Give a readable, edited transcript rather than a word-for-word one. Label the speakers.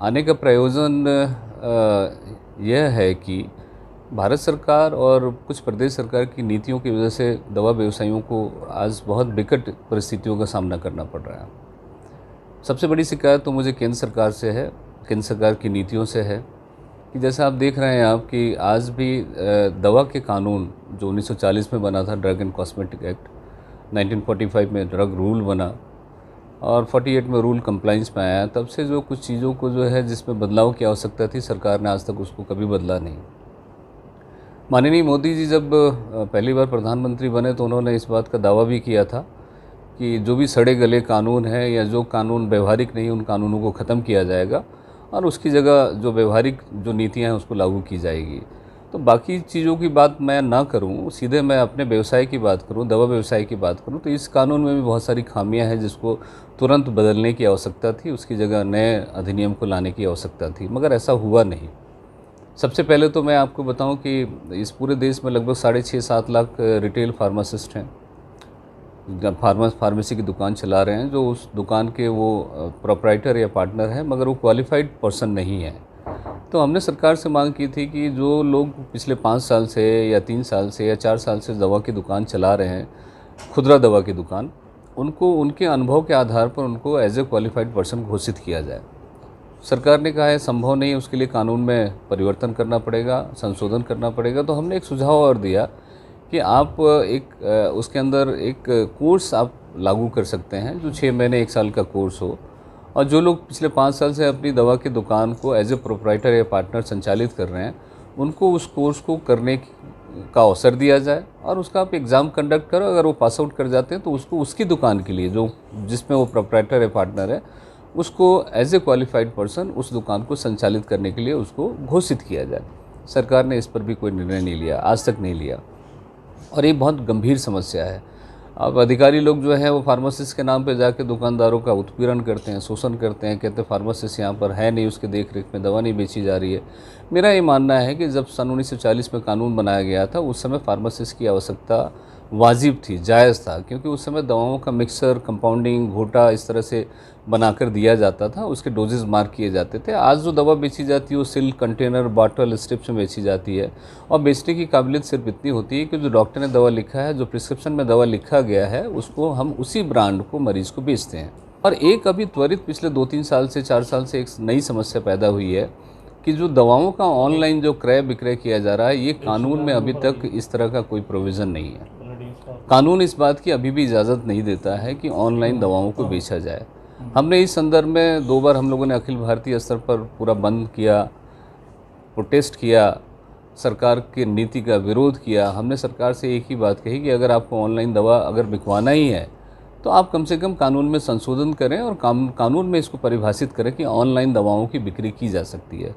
Speaker 1: आने का प्रयोजन यह है कि भारत सरकार और कुछ प्रदेश सरकार की नीतियों की वजह से दवा व्यवसायियों को आज बहुत विकट परिस्थितियों का सामना करना पड़ रहा है। सबसे बड़ी शिकायत तो मुझे केंद्र सरकार से है, केंद्र सरकार की नीतियों से है कि जैसा आप देख रहे हैं आप कि आज भी दवा के कानून जो 1940 में बना था, ड्रग एंड कॉस्मेटिक एक्ट, 1945 में ड्रग रूल बना और 48 में रूल कंप्लाइंस में आया, तब से जो कुछ चीज़ों को जो है जिसमें बदलाव की आवश्यकता थी, सरकार ने आज तक उसको कभी बदला नहीं। माननीय मोदी जी जब पहली बार प्रधानमंत्री बने तो उन्होंने इस बात का दावा भी किया था कि जो भी सड़े गले कानून हैं या जो कानून व्यवहारिक नहीं, उन कानूनों को ख़त्म किया जाएगा और उसकी जगह जो व्यवहारिक जो नीतियां हैं उसको लागू की जाएगी। तो बाकी चीज़ों की बात मैं ना करूं, सीधे मैं अपने व्यवसाय की बात करूं, दवा व्यवसाय की बात करूं, तो इस कानून में भी बहुत सारी खामियां हैं जिसको तुरंत बदलने की आवश्यकता थी, उसकी जगह नए अधिनियम को लाने की आवश्यकता थी, मगर ऐसा हुआ नहीं। सबसे पहले तो मैं आपको बताऊं कि इस पूरे देश में लगभग 6.5-7 लाख रिटेल फार्मासिस्ट हैं, फार्मेसी की दुकान चला रहे हैं, जो उस दुकान के वो प्रोप्राइटर या पार्टनर हैं, मगर वो क्वालिफाइड पर्सन नहीं है। तो हमने सरकार से मांग की थी कि जो लोग पिछले 5 साल से या 3 साल से या 4 साल से दवा की दुकान चला रहे हैं, खुदरा दवा की दुकान, उनको उनके अनुभव के आधार पर उनको एज ए क्वालिफाइड पर्सन घोषित किया जाए। सरकार ने कहा है संभव नहीं, उसके लिए कानून में परिवर्तन करना पड़ेगा, संशोधन करना पड़ेगा। तो हमने एक सुझाव और दिया कि आप उसके अंदर एक कोर्स आप लागू कर सकते हैं जो 6 महीने 1 साल का कोर्स हो, और जो लोग पिछले 5 साल से अपनी दवा की दुकान को एज ए प्रोप्राइटर या पार्टनर संचालित कर रहे हैं, उनको उस कोर्स को करने का अवसर दिया जाए और उसका आप एग्ज़ाम कंडक्ट करो। अगर वो पास आउट कर जाते हैं तो उसको उसकी दुकान के लिए जो जिसमें वो प्रोप्राइटर या पार्टनर है, उसको एज ए क्वालिफाइड पर्सन उस दुकान को संचालित करने के लिए उसको घोषित किया जाए। सरकार ने इस पर भी कोई निर्णय नहीं लिया, आज तक नहीं लिया, और ये बहुत गंभीर समस्या है। अब अधिकारी लोग जो हैं वो फार्मासिस्ट के नाम पे जाके दुकानदारों का उत्पीड़न करते हैं, शोषण करते हैं, कहते हैं फार्मासिस्ट यहाँ पर है नहीं, उसके देख रेख में दवा नहीं बेची जा रही है। मेरा ये मानना है कि जब सन 1940 में कानून बनाया गया था, उस समय फार्मासिस्ट की आवश्यकता वाजिब थी, जायज़ था, क्योंकि उस समय दवाओं का मिक्सर, कंपाउंडिंग, घोटा इस तरह से बनाकर दिया जाता था, उसके डोजेज़ मार्क किए जाते थे। आज जो दवा बेची जाती है वो सिल, कंटेनर, बॉटल, स्ट्रिप्स में बेची जाती है, और बेचने की काबिलियत सिर्फ इतनी होती है कि जो डॉक्टर ने दवा लिखा है, जो प्रिस्क्रिप्शन में दवा लिखा गया है, उसको हम उसी ब्रांड को मरीज़ को बेचते हैं। और एक अभी त्वरित पिछले 2-3 साल से 4 साल से एक नई समस्या पैदा हुई है कि जो दवाओं का ऑनलाइन जो क्रय विक्रय किया जा रहा है, ये कानून में अभी तक इस तरह का कोई प्रोविज़न नहीं है। कानून इस बात की अभी भी इजाज़त नहीं देता है कि ऑनलाइन दवाओं को बेचा जाए। हमने इस संदर्भ में 2 बार हम लोगों ने अखिल भारतीय स्तर पर पूरा बंद किया, प्रोटेस्ट किया, सरकार की नीति का विरोध किया। हमने सरकार से एक ही बात कही कि अगर आपको ऑनलाइन दवा अगर बिकवाना ही है तो आप कम से कम कानून में संशोधन करें और कानून में इसको परिभाषित करें कि ऑनलाइन दवाओं की बिक्री की जा सकती है।